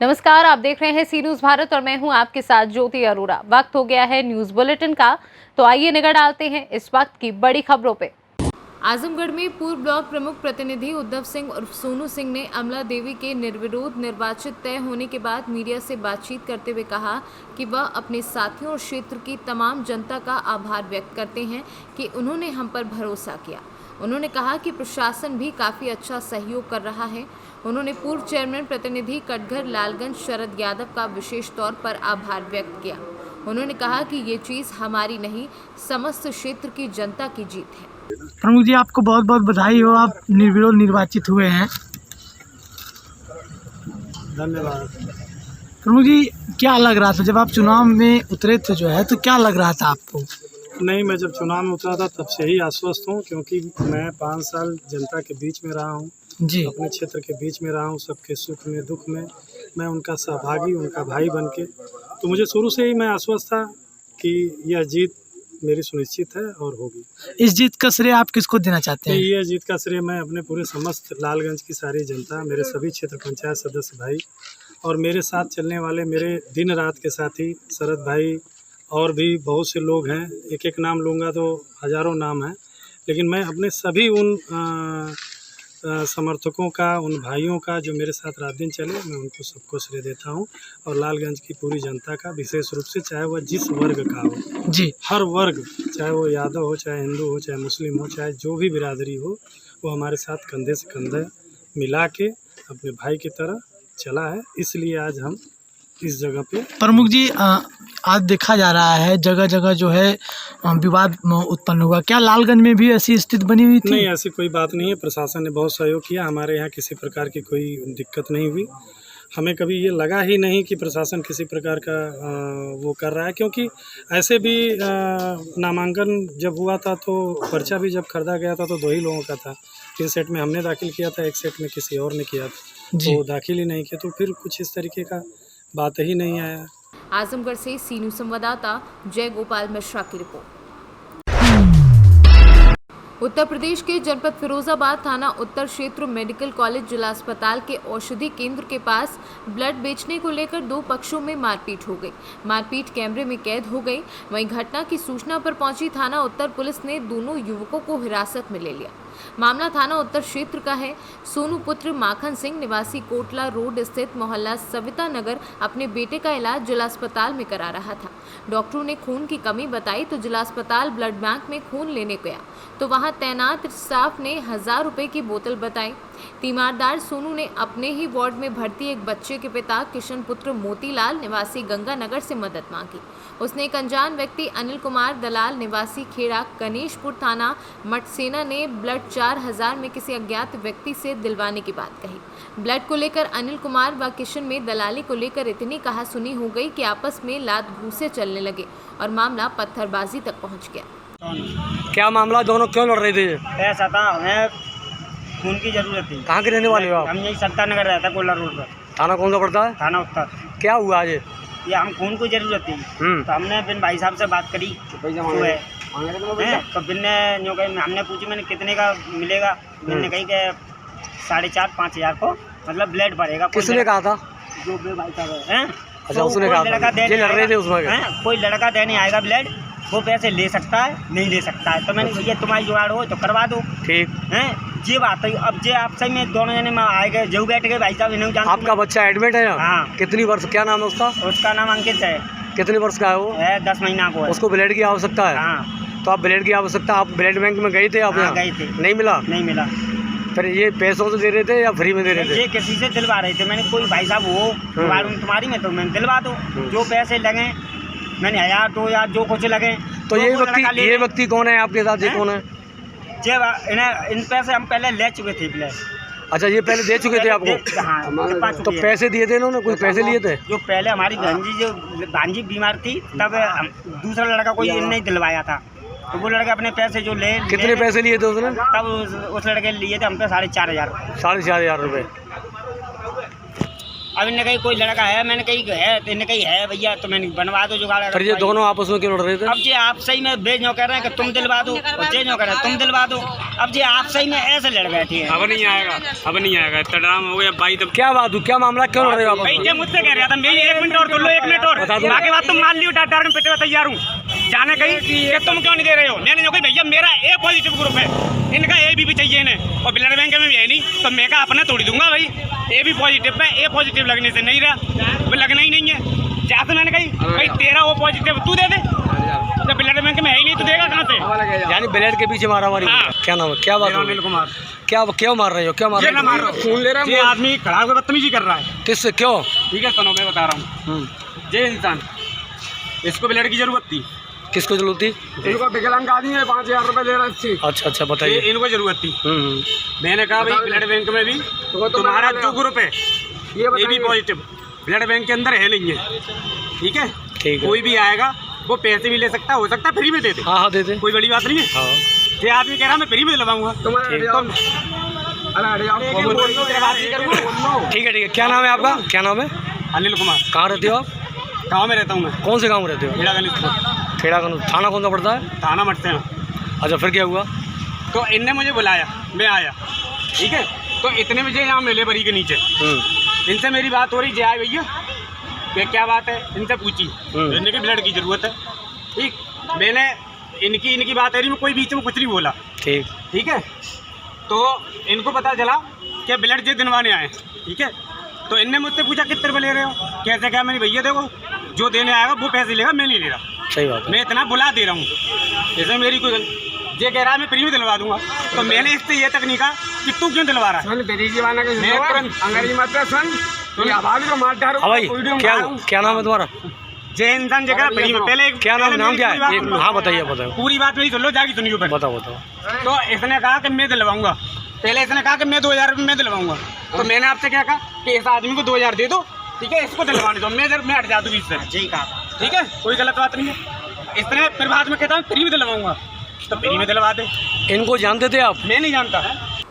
नमस्कार, आप देख रहे हैं सी न्यूज भारत और मैं हूं आपके साथ ज्योति अरोड़ा। वक्त हो गया है न्यूज बुलेटिन का, तो आइए नजर डालते हैं इस वक्त की बड़ी खबरों पे। आजमगढ़ में पूर्व ब्लॉक प्रमुख प्रतिनिधि उद्धव सिंह उर्फ सोनू सिंह ने अमला देवी के निर्विरोध निर्वाचित तय होने के बाद मीडिया से बातचीत करते हुए कहा कि वह अपने साथियों और क्षेत्र की तमाम जनता का आभार व्यक्त करते हैं कि उन्होंने हम पर भरोसा किया। उन्होंने कहा कि प्रशासन भी काफ़ी अच्छा सहयोग कर रहा है। उन्होंने पूर्व चेयरमैन प्रतिनिधि कटघर लालगंज शरद यादव का विशेष तौर पर आभार व्यक्त किया। उन्होंने कहा कि ये चीज़ हमारी नहीं, समस्त क्षेत्र की जनता की जीत है। प्रमुख जी, आपको बहुत बहुत बधाई हो, आप निर्विरोध निर्वाचित हुए हैं। धन्यवाद। प्रमुख जी, क्या लग रहा था जब आप चुनाव में उतरे थे तो क्या लग रहा था आपको? नहीं, मैं जब चुनाव में उतरा था तब से ही आश्वस्त हूँ, क्योंकि मैं 5 साल जनता के बीच में रहा हूँ जी। अपने क्षेत्र के बीच में रहा हूँ। सबके सुख में दुख में मैं उनका सहभागी, उनका भाई बन के, तो मुझे शुरू से ही मैं आश्वस्त था कि यह जीत मेरी सुनिश्चित है और होगी। इस जीत का श्रेय आप किसको देना चाहते हैं? यह जीत का श्रेय मैं अपने पूरे समस्त लालगंज की सारी जनता, मेरे सभी क्षेत्र पंचायत सदस्य भाई और मेरे साथ चलने वाले मेरे दिन रात के साथी शरद भाई और भी बहुत से लोग हैं। एक एक नाम लूँगा तो हज़ारों नाम हैं, लेकिन मैं अपने सभी उन समर्थकों का, उन भाइयों का जो मेरे साथ रात दिन चले, मैं उनको सबको श्रेय देता हूं। और लालगंज की पूरी जनता का विशेष रूप से, चाहे वह जिस वर्ग का हो जी, हर वर्ग, चाहे वो यादव हो, चाहे हिंदू हो, चाहे मुस्लिम हो, चाहे जो भी बिरादरी हो, वो हमारे साथ कंधे से कंधे मिला के अपने भाई की तरह चला है। इसलिए आज हम इस जगह पे। प्रमुख जी, आज देखा जा रहा है जगह जगह विवाद उत्पन्न हुआ, क्या लालगंज में भी ऐसी स्थिति बनी हुई थी? नहीं, ऐसी कोई बात नहीं है। प्रशासन ने बहुत सहयोग किया, हमारे यहाँ किसी प्रकार की कोई दिक्कत नहीं हुई। हमें कभी ये लगा ही नहीं कि प्रशासन किसी प्रकार का वो कर रहा है, क्योंकि ऐसे भी नामांकन जब हुआ था तो पर्चा भी जब खरीदा गया था तो 2 ही लोगों का था। 3 सेट में हमने दाखिल किया था, 1 सेट में किसी और ने किया था, तो दाखिल ही नहीं किया, तो फिर कुछ इस तरीके का बात ही नहीं आया। आजमगढ़ से सी न्यूज संवाददाता जय गोपाल मिश्रा की रिपोर्ट। उत्तर प्रदेश के जनपद फिरोजाबाद थाना उत्तर क्षेत्र मेडिकल कॉलेज जिला अस्पताल के औषधि केंद्र के पास ब्लड बेचने को लेकर 2 पक्षों में मारपीट हो गई। मारपीट कैमरे में कैद हो गई। वहीं घटना की सूचना पर पहुंची थाना उत्तर पुलिस ने दोनों युवकों को हिरासत में ले लिया। मामला थाना उत्तर क्षेत्र का है। सोनू पुत्र माखन सिंह निवासी कोटला रोड स्थित मोहल्ला सविता नगर अपने बेटे का इलाज जिला अस्पताल में करा रहा था। डॉक्टरों ने खून की कमी बताई तो जिला अस्पताल ब्लड बैंक में खून लेने गया तो वहां तैनात स्टाफ ने 1000 रुपए की बोतल बताई। तीमारदार सोनू ने अपने ही वार्ड में भर्ती एक बच्चे के पिता किशन पुत्र मोतीलाल निवासी गंगानगर से मदद मांगी। उसने एक अनजान व्यक्ति अनिल कुमार दलाल निवासी खेड़ा गणेशपुर थाना मटसेना ने ब्लड 4000 में किसी अज्ञात व्यक्ति से दिलवाने की बात कही। ब्लड को लेकर अनिल कुमार व किशन में दलाली को लेकर इतनी कहासुनी हो गई कि आपस में लात घूंसे चलने लगे और मामला पत्थरबाजी तक पहुंच गया। क्या मामला, दोनों क्यों लड़ रहे थे? ऐसा था, हमें खून की जरूरत थी। कहाँ के रहने वाले हो आप? हम यही सत्ता नगर रहता है, कोला रोड पर। थाना कौन सा पड़ता है? थाना उत्तर। क्या हुआ आज? ये हम खून की जरूरत थी तो हमने बिन भाई साहब से बात करी तो बिन ने जो कही, हमने पूछी मैंने कितने का मिलेगा। बिन ने कही कि 4,500-5,000 को मतलब ब्लड भरेगा। किसने कहा था? जो भाई साहब है। अच्छा, उसने कहा ये लड़ रहे थे उसमें? कोई लड़का देने आएगा ब्लड, वो पैसे ले सकता है, नहीं ले सकता है। तो मैंने ये तुम्हारी जुगाड़ हो तो करवा दो। ठीक है, ये बात है। अब जे आप सही में दोनों जने में आए गए, जो बैठ गए भाई साहब, इन्हें जानते। आपका बच्चा एडमिट है? हाँ। कितनी वर्ष, क्या नाम है उसका? उसका नाम अंकित है। कितने वर्ष का है वो? है 10 महीना को है। उसको ब्लड की आवश्यकता है? हाँ। तो आप ब्लड की आवश्यकता, आप ब्लड बैंक में गए थे? आप हाँ, गए थे। नहीं मिला? नहीं मिला। फिर ये पैसों से दे रहे थे या फ्री में दे रहे थे? ये किसी से दिलवा रहे थे। मैंने कोई भाई साहब हो तुम्हारी में तो मैंने दिलवा दो, जो पैसे लगे मैंने 1000 2000 जो कुछ लगे। तो ये व्यक्ति कौन है आपके साथ? ये कौन है? इन पैसे हम पहले ले चुके थे ब्लड। अच्छा, ये पहले दे चुके थे आपको? हाँ। तो पैसे दिए थे इन्होंने? कोई पैसे लिए थे? जो पहले हमारी भांजी बीमार थी तब दूसरा लड़का कोई नहीं दिलवाया था, तो वो लड़के अपने पैसे जो ले। कितने पैसे लिए थे उसने? तब उस लड़के लिए थे हम पे 4,500। 4,500 रुपये। अब इनने कही कोई लड़का है, मैंने कही है, तो इन्हें कही है भैया, तो मैंने बनवा दो जुगाड़। फिर ये दोनों आपस में क्यों लड़ रहे थे? अब जी आप सही में बेच नो कह रहे हैं कि तुम दिलवा दो, और जे नो कह रहे हैं तुम दिलवा दो। अब जी आप सही में ऐसे लड़ बैठे हैं। अब नहीं आएगा, अब नहीं आएगा, इतना ड्रामा हो गया भाई। तब क्या बात हुई, क्या मामला, क्यों लड़ रहे हो भाई आप? ये मुझसे कह रहा था मेरी 1 मिनट और सुन लो, 1 मिनट और बता दो। बाकी बात तुम मान लियो, डायरेक्ट में पिटे हुए तैयार हूँ जाने कहीं कि तुम क्यों नहीं दे रहे हो। मैंने जो कही भैया मेरा ए पॉजिटिव ग्रुप है, इनका ए भी चाहिए इन्हें, और ब्लड बैंक में भी है नहीं, तो मैं का अपना तोड़ दूंगा भाई। ए भी पॉजिटिव है, ए पॉजिटिव लगने से नहीं रहा, वो लगना ही नहीं है। जैसे मैंने कही भाई तेरा वो पॉजिटिव तू दे दे, तो ब्लड बैंक में है ही नहीं, तो देगा कहाँ से? यानी ब्लेड के पीछे मारा हमारी। हाँ। क्या नाम है, क्या बात अनिल है? कुमार। क्या क्यों मार रहे हो, क्या मार ये रहे ना मारो, खून ले रहा है। ये आदमी खड़ा होकर बदतमीजी कर रहा है। किससे, क्यों? ठीक है सुनो, मैं बता रहा हूँ। ये इंसान, इसको ब्लड की जरूरत थी। किसको जरूरत थी? इनको विकलांग आदमी है, 5000 रुपए ले रहा थी। अच्छा बताइए। इनको जरूरत थी। मैंने कहा भाई ब्लड बैंक में भी तुम्हारा जो ग्रुप है ये भी पॉजिटिव ब्लड बैंक के अंदर है नहीं है, ठीक है? ठीक है। कोई भी आएगा वो पैसे भी ले सकता है, हो सकता है फ्री में दे दे। हाँ दे दे, कोई बड़ी बात नहीं है। हाँ ये आदमी कह रहा मैं फ्री में दिलवाऊंगा। ठीक है। क्या नाम है आपका, क्या नाम है? अनिल कुमार। कहाँ रहते हो आप? गाँव में रहता हूँ मैं। कौन से गाँव में रहते हो? खेड़ा का थाना कौन सा पड़ता है? थाना मटते हैं। अच्छा फिर क्या हुआ? तो इनने मुझे बुलाया, मैं आया, ठीक है? तो इतने बजे यहाँ मेले बरी के नीचे इनसे मेरी बात हो रही, जय भैया ये क्या बात है, इनसे पूछी। इनने की ब्लड की ज़रूरत है, ठीक। मैंने इनकी बात है रही, मैं कोई बीच में कुछ नहीं बोला, ठीक है? तो इनको पता चला कि ब्लड जे दिनवाने आए, ठीक है? तो इनने मुझसे पूछा कितने रुपये ले रहे हो, कैसे क्या? मैंने भैया देखो जो देने आएगा वो पैसे लेगा, मैं नहीं ले रहा। सही बात है। मैं इतना बुला दे रहा हूँ, जैसे मेरी कोई ये कह रहा है मैं फ्री में दिलवा दूंगा, तो मैंने इससे ये तक नहीं कहा कि तू क्यों दिलवा रहा है। भाई क्या नाम है तुम्हारा? जय इंसान जगह फ्री में। पहले क्या नाम क्या है? हाँ बताइए पूरी बात मेरी सुन लो, जाके सुनियो। बताओ। तो इसने कहा कि मैं दिलवाऊंगा, पहले इसने कहा कि मैं 2000 रुपये में दिलवाऊंगा। तो मैंने आपसे क्या कहा कि इस आदमी को 2000 दे दो, ठीक है? इसको दिलवाने दो, मैं हट जा दूँ इससे, ठीक है? कोई गलत बात नहीं है। इसने फिर बाद में कहता हूँ फ्री में दिलवाऊंगा, तो फ्री में दिलवा दे। इनको जानते थे आप? मैं नहीं जानता।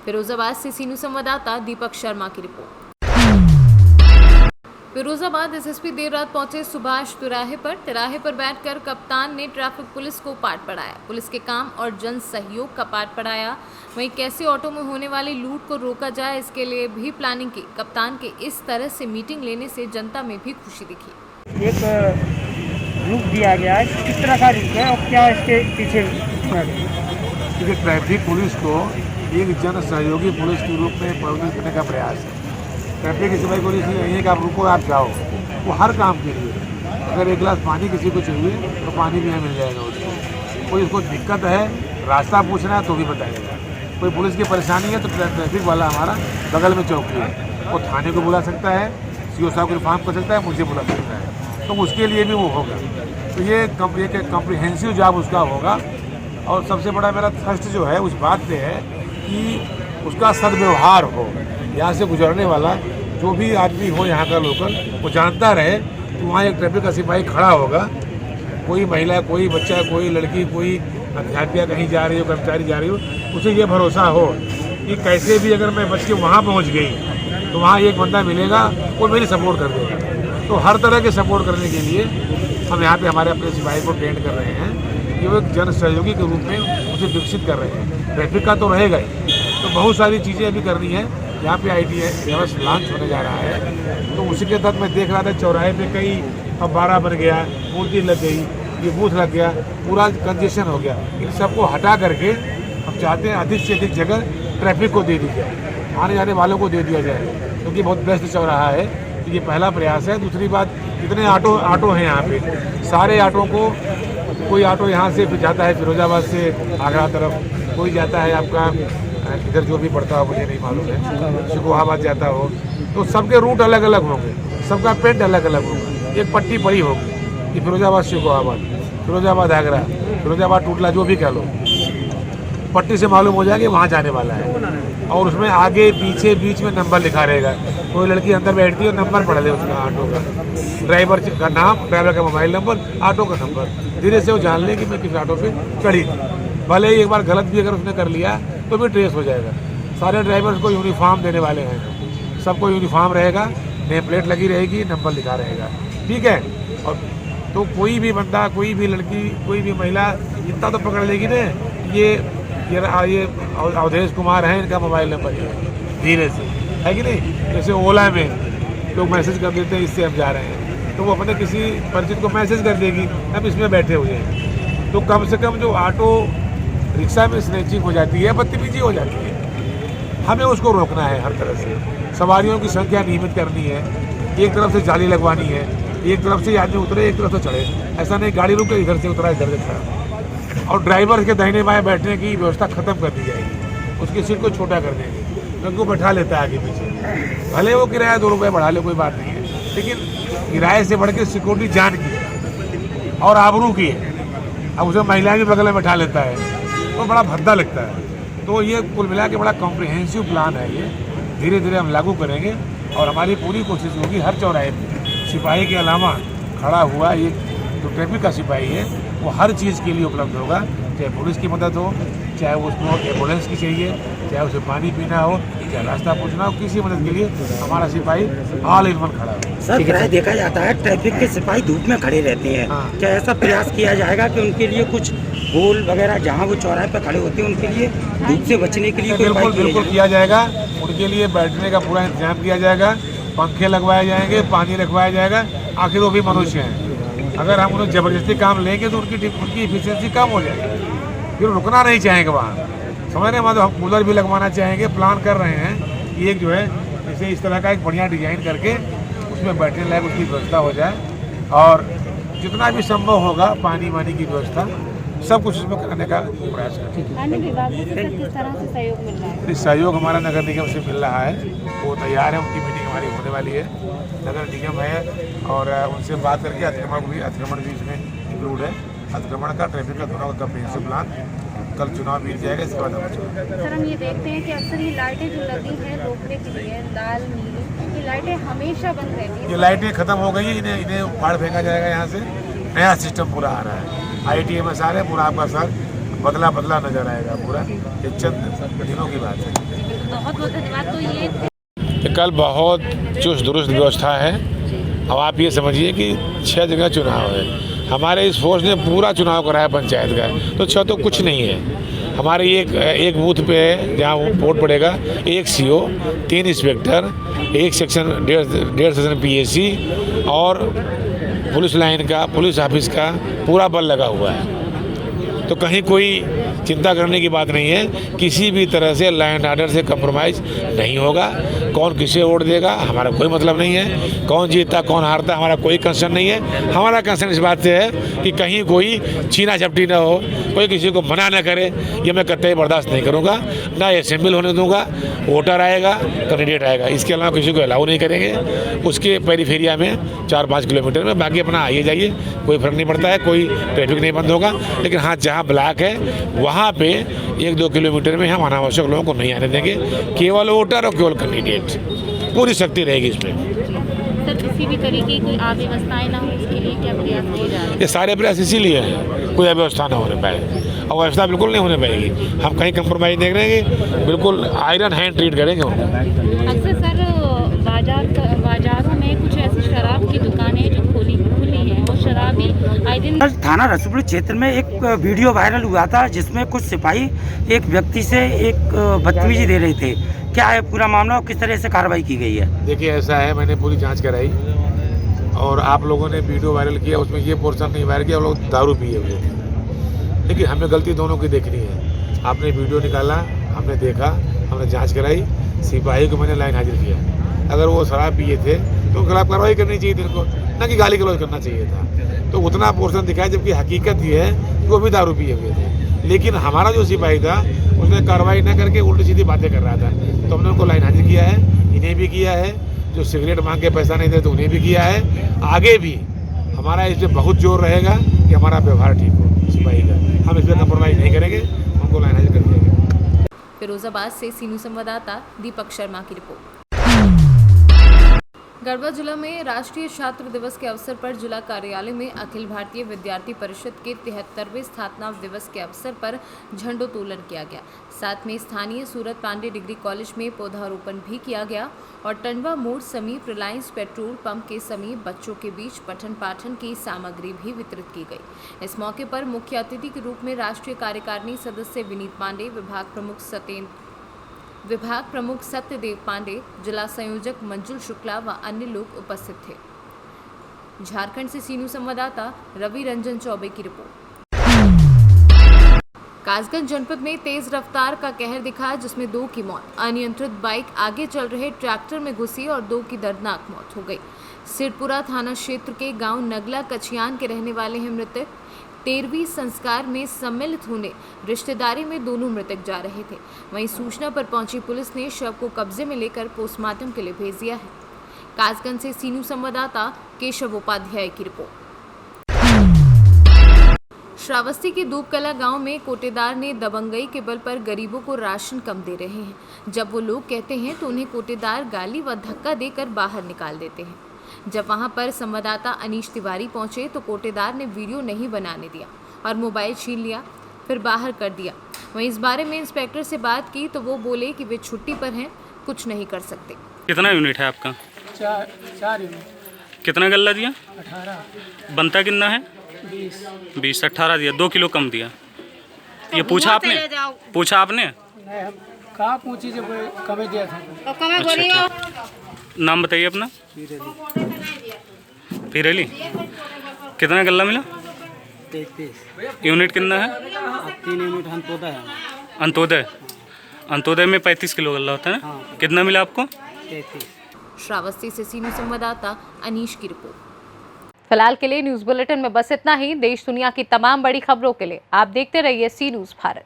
फिरोजाबाद से सीनू संवाददाता दीपक शर्मा की रिपोर्ट। फिरोजाबाद एसएसपी देर रात पहुंचे सुभाष तिराहे पर बैठकर कप्तान ने ट्रैफिक पुलिस को पाठ पढ़ाया। पुलिस के काम और जन सहयोग का पाठ पढ़ाया। वहीं कैसे ऑटो में होने वाली लूट को रोका जाए, इसके लिए भी प्लानिंग की। कप्तान के इस तरह से मीटिंग लेने से जनता में भी खुशी दिखी। एक रूप दिया गया है, किस तरह का रूप है और क्या इसके पीछे? क्योंकि ट्रैफिक पुलिस को एक जन सहयोगी पुलिस के रूप में परिवर्तित करने का प्रयास है। ट्रैफिक की सिपाही पुलिस नहीं है कि आप रुको आप जाओ, वो हर काम के लिए। अगर एक गिलास पानी किसी को चाहिए तो पानी भी यहाँ मिल जाएगा उसको। कोई उसको दिक्कत है, रास्ता पूछना है तो भी बताएगा। कोई पुलिस की परेशानी है तो ट्रैफिक वाला हमारा बगल में चौकी है, वो थाने को बुला सकता है, सीओ साहब को इन्फॉर्म कर सकता है, मुझे बुला सकता है, तो उसके लिए भी वो होगा। तो ये कम्प्रीहेंसिव जॉब उसका होगा। और सबसे बड़ा मेरा थ्रस्ट जो है उस बात पे है कि उसका सद्व्यवहार हो। यहाँ से गुजरने वाला जो भी आदमी हो यहाँ का लोकल, वो जानता रहे कि वहाँ एक ट्रैफिक का सिपाही खड़ा होगा। कोई महिला, कोई बच्चा, कोई लड़की, कोई अध्यापिका कहीं जा रही हो, कर्मचारी जा रही हो, उसे ये भरोसा हो कि कैसे भी अगर मैं बच के वहाँ पहुँच गई तो वहाँ एक बंदा मिलेगा, वो मेरी सपोर्ट कर देगा। तो हर तरह के सपोर्ट करने के लिए हम यहाँ पे हमारे अपने सिपाही को ट्रेन कर रहे हैं कि वो एक जन सहयोगी के रूप में उसे विकसित कर रहे हैं। ट्रैफिक का तो रहेगा ही, तो बहुत सारी चीज़ें अभी करनी है। यहाँ पे ITS लॉन्च होने जा रहा है, तो उसी के तहत मैं देख रहा था चौराहे पे कई अब 12 बन गया, मूर्ति लग गई, ये बूथ लग गया, पूरा कंजेशन हो गया। इन सबको हटा करके हम चाहते हैं अधिक से अधिक जगह ट्रैफिक को दे दी जाए, आने जाने वालों को दे दिया जाए, क्योंकि बहुत व्यस्त चौराहा है। तो ये पहला प्रयास है। दूसरी बात, जितने ऑटो हैं यहाँ पे, सारे ऑटो को, कोई ऑटो यहाँ से जाता है फिरोजाबाद से आगरा तरफ, कोई जाता है आपका इधर जो भी पड़ता हो मुझे नहीं मालूम है, शिकोहाबाद जाता हो, तो सबके रूट अलग अलग होंगे, सबका पेंट अलग अलग होगा। एक पट्टी बड़ी होगी कि फिरोजाबाद शिकोहाबाद, फिरोजाबाद आगरा, फिरोजाबाद टूटला, जो भी कह लो, पट्टी से मालूम हो जाएगा वहाँ जाने वाला है। और उसमें आगे पीछे बीच में नंबर लिखा रहेगा। कोई लड़की अंदर बैठती है, नंबर पढ़ ले उसका ऑटो का, ड्राइवर का नाम, ड्राइवर का मोबाइल नंबर, ऑटो का नंबर, धीरे से वो जान ले कि मैं किस ऑटो पे चढ़ी थी। भले ही एक बार गलत भी अगर उसने कर लिया तो भी ट्रेस हो जाएगा। सारे ड्राइवर्स को यूनिफॉर्म देने वाले हैं, सबको यूनिफॉर्म रहेगा, नेम प्लेट लगी रहेगी, नंबर लिखा रहेगा, ठीक है। और तो कोई भी बंदा, कोई भी लड़की, कोई भी महिला इतना तो पकड़ लेगी ना, ये अवधेश कुमार हैं, इनका मोबाइल नंबर है, धीरे से, है कि नहीं। जैसे ओला में लोग मैसेज कर देते हैं इससे हम जा रहे हैं, तो वो अपने किसी परिचित को मैसेज कर देगी हम इसमें बैठे हुए हैं। तो कम से कम जो ऑटो रिक्शा में स्नैचिंग हो जाती है, बदतमीजी हो जाती है, हमें उसको रोकना है हर तरह से। सवारियों की संख्या नियमित करनी है, एक तरफ से जाली लगवानी है, एक तरफ से आदमी उतरे, एक तरफ से चढ़े, ऐसा नहीं गाड़ी रुके इधर से उतरा इधर से खड़ा। और ड्राइवर के दाहिने बाएं बैठने की व्यवस्था खत्म कर दी जाएगी, उसकी सीट को छोटा कर देंगे, क्योंकि वो बैठा लेता है आगे पीछे। भले वो किराया 2 रुपये बढ़ा ले, कोई बात नहीं है, लेकिन किराए से बढ़ के सिक्योरिटी जान की और आबरू की है। अब उसे महिला भी बगल में बैठा लेता है तो बड़ा भद्दा लगता है। तो ये कुल मिला के बड़ा कॉम्प्रिहेंसिव प्लान है, ये धीरे धीरे हम लागू करेंगे और हमारी पूरी कोशिश होगी हर चौराहे पर सिपाही के अलावा खड़ा हुआ एक जो ट्रैफिक का सिपाही है वो हर चीज़ के लिए उपलब्ध होगा, चाहे पुलिस की मदद हो, चाहे उसको एम्बुलेंस की चाहिए, चाहे उसे पानी पीना हो, चाहे रास्ता पूछना हो, किसी मदद के लिए हमारा सिपाही ऑल इन वन खड़ा हो। सर प्राय देखा जाता है ट्रैफिक के सिपाही धूप में खड़े रहते हैं, हाँ। क्या ऐसा प्रयास किया जाएगा कि उनके लिए कुछ गोल वगैरह जहाँ वो चौराहे पर खड़े होते हैं उनके लिए धूप से बचने के लिए कोई उपाय बिल्कुल किया जाएगा। उनके लिए बैठने का पूरा इंतजाम किया जाएगा, पंखे लगवाए जाएंगे, पानी रखवाया जाएगा। आखिर वो भी मनुष्य हैं, अगर हम उन्हें ज़बरदस्ती काम लेंगे तो उनकी इफिशियंसी कम हो जाएगी, फिर रुकना नहीं चाहेंगे वहाँ। समझ रहे, मतलब हम कूलर भी लगवाना चाहेंगे, प्लान कर रहे हैं कि एक जो है जैसे इस तरह का एक बढ़िया डिजाइन करके उसमें बैठने लायक उसकी व्यवस्था हो जाए, और जितना भी संभव होगा पानी वानी की व्यवस्था सब कुछ उसमें करने का प्रयास करें। किस तरह से सहयोग मिल रहा है? सहयोग हमारा नगर निगम से मिल रहा है, वो तैयार है, उनकी मीटिंग हमारी होने वाली है, नगर निगम है, और उनसे बात करके अतिक्रमण भी इसमें इंक्लूड है। अतिक्रमण का, ट्रैफिक का, दोनों का कम्प्रिहेंसिव प्लान, कल चुनाव बीत जाएगा, इसके बाद हम सर हम ये देखते हैं कि अक्सर ये लाइटें जो लगी हैं रोकने के लिए, लाल नीली, ये लाइटें हमेशा बंद रहती हैं। ये लाइटें खत्म हो गई, इन्हें उखाड़ फेंका जाएगा, यहाँ से नया सिस्टम पूरा आ रहा है, ITMS आ रहे, पूरा आपका सर बदला नजर आएगा पूरा, ये चंद दिनों की बात है। बहुत बहुत धन्यवाद। तो ये कल बहुत चुस्त दुरुस्त व्यवस्था है। अब आप ये समझिए कि 6 जगह चुनाव है, हमारे इस फोर्स ने पूरा चुनाव कराया पंचायत का, तो 6 तो कुछ नहीं है। हमारे एक बूथ पे है जहाँ वोट पड़ेगा, 1 CO, 3 inspector, 1 section 1.5 section PAC और पुलिस लाइन का, पुलिस ऑफिस का पूरा बल लगा हुआ है। तो कहीं कोई चिंता करने की बात नहीं है, किसी भी तरह से लॉ एंड ऑर्डर से कंप्रोमाइज़ नहीं होगा। कौन किसे वोट देगा हमारा कोई मतलब नहीं है, कौन जीतता कौन हारता हमारा कोई कंसर्न नहीं है। हमारा कंसर्न इस बात से है कि कहीं कोई छीना झपटी ना हो, कोई किसी को मना न करे, ये मैं कतई बर्दाश्त नहीं करूँगा, ना असेंबल होने दूँगा। वोटर आएगा, कैंडिडेट आएगा, इसके अलावा किसी को अलाउ नहीं करेंगे। उसके पेरीफेरिया में 4-5 किलोमीटर में, बाकी अपना आइए जाइए, कोई फर्क नहीं पड़ता है, कोई ट्रैफिक नहीं बंद होगा। लेकिन हाँ, जहाँ ब्लॉक है वहाँ पे 1-2 किलोमीटर में हम अनावश्यक लोगों को नहीं आने देंगे, केवल वोटर और केवल कैंडिडेट, पूरी शक्ति रहेगी इसमें। सर किसी भी तरीके की अव्यवस्थाएं ना हो उसके लिए क्या प्रयास किए जा रहे हैं? ये सारे प्रयास इसीलिए हैं, कोई अव्यवस्था ना होने पाए, और व्यवस्था बिल्कुल नहीं होने पाएगी। हम कहीं कंप्रोमाइज़ नहीं करेंगे, बिल्कुल आयरन हैंड ट्रीट करेंगे उनको। अक्सर सर बाजारों में कुछ ऐसी शराब की दुकानें जो खुली हैं और शराबी आए दिन। थाना रसूलपुर क्षेत्र में एक वीडियो वायरल हुआ था जिसमें कुछ सिपाही एक व्यक्ति से एक बदतमीजी दे रहे थे, क्या है पूरा मामला और किस तरह से कार्रवाई की गई है? देखिए ऐसा है, मैंने पूरी जांच कराई और आप लोगों ने वीडियो वायरल किया, उसमें ये पोर्शन नहीं वायरल किया, वो लोग दारू पिए हुए थे। लेकिन हमें गलती दोनों की देखनी है। आपने वीडियो निकाला, हमने देखा, हमने जांच कराई, सिपाही को मैंने लाइन हाजिर किया। अगर वो शराब पिए थे तो उनके खिलाफ कार्रवाई करनी चाहिए थी, इनको ना कि गाली गलौज करना चाहिए था। तो उतना पोर्शन दिखाया, जबकि हकीकत ये है कि वो भी दारू पिए हुए थे। लेकिन हमारा जो सिपाही था उसने कार्रवाई न करके उल्टी सीधी बातें कर रहा था, तो हमने उनको लाइन हाजिर किया है, इन्हें भी किया है, जो सिगरेट मांग के पैसा नहीं दे तो उन्हें भी किया है। आगे भी हमारा इस पर बहुत जोर रहेगा कि हमारा व्यवहार ठीक हो सिपाही का, हम इस पर कंप्रोमाइज़ नहीं करेंगे, उनको लाइन हाजिर कर देंगे। फिरोजाबाद से सीनू संवाददाता दीपक शर्मा की रिपोर्ट। गढ़वा जिला में राष्ट्रीय छात्र दिवस के अवसर पर जिला कार्यालय में अखिल भारतीय विद्यार्थी परिषद के 73वें स्थापना दिवस के अवसर पर झंडोत्तोलन किया गया। साथ में स्थानीय सूरत पांडे डिग्री कॉलेज में पौधारोपण भी किया गया और टंडवा मोड़ समीप रिलायंस पेट्रोल पंप के समीप बच्चों के बीच पठन पाठन की सामग्री भी वितरित की गई। इस मौके पर मुख्य अतिथि के रूप में राष्ट्रीय कार्यकारिणी सदस्य विनीत पांडे, विभाग प्रमुख सत्यदेव पांडे, जिला संयोजक मंजुल शुक्ला व अन्य लोग उपस्थित थे। झारखंड से सीनू संवाददाता रवि रंजन चौबे की रिपोर्ट। कासगंज जनपद में तेज रफ्तार का कहर दिखा, जिसमें 2 की मौत। अनियंत्रित बाइक आगे चल रहे ट्रैक्टर में घुसी और 2 की दर्दनाक मौत हो गई। सिरपुरा थाना क्षेत्र के गांव नगला कचियान के रहने वाले हैं मृतक। 13वीं संस्कार में सम्मिलित होने रिश्तेदारी में दोनों मृतक जा रहे थे। वहीं सूचना पर पहुंची पुलिस ने शव को कब्जे में लेकर पोस्टमार्टम के लिए भेज दिया है। कासगंज से सीनू संवाददाता केशव उपाध्याय की रिपोर्ट। श्रावस्ती के दूबकला गांव में कोटेदार ने दबंगई के बल पर गरीबों को राशन कम दे रहे हैं। जब वो लोग कहते हैं तो उन्हें कोटेदार गाली व धक्का देकर बाहर निकाल देते हैं। जब वहां पर संवाददाता अनीश तिवारी पहुंचे तो कोटेदार ने वीडियो नहीं बनाने दिया और मोबाइल छीन लिया, फिर बाहर कर दिया। वहीं इस बारे में इंस्पेक्टर से बात की तो वो बोले कि वे छुट्टी पर हैं, कुछ नहीं कर सकते। कितना यूनिट है आपका? 4 यूनिट। कितना गल्ला दिया? 18। बनता कितना है? 20। 18 दिया, 2 किलो कम दिया। ये पूछा आपने? नहीं, हम कहाँ पूछी जब कमे दिया था। अच्छा। नाम बताइए अपना। फिरेली। कितना गल्ला मिला? 33 यूनिट कितना है? 3 यूनिट अंत्योदय है। अंत्योदय में 35 किलो गल्ला होता है ना? हाँ। कितना मिला आपको? 33। श्रावस्ती से सीनू संवाददाता अनीश की रिपोर्ट। फिलहाल के लिए न्यूज बुलेटिन में बस इतना ही। देश दुनिया की तमाम बड़ी खबरों के लिए आप देखते रहिए सी न्यूज़ भारत।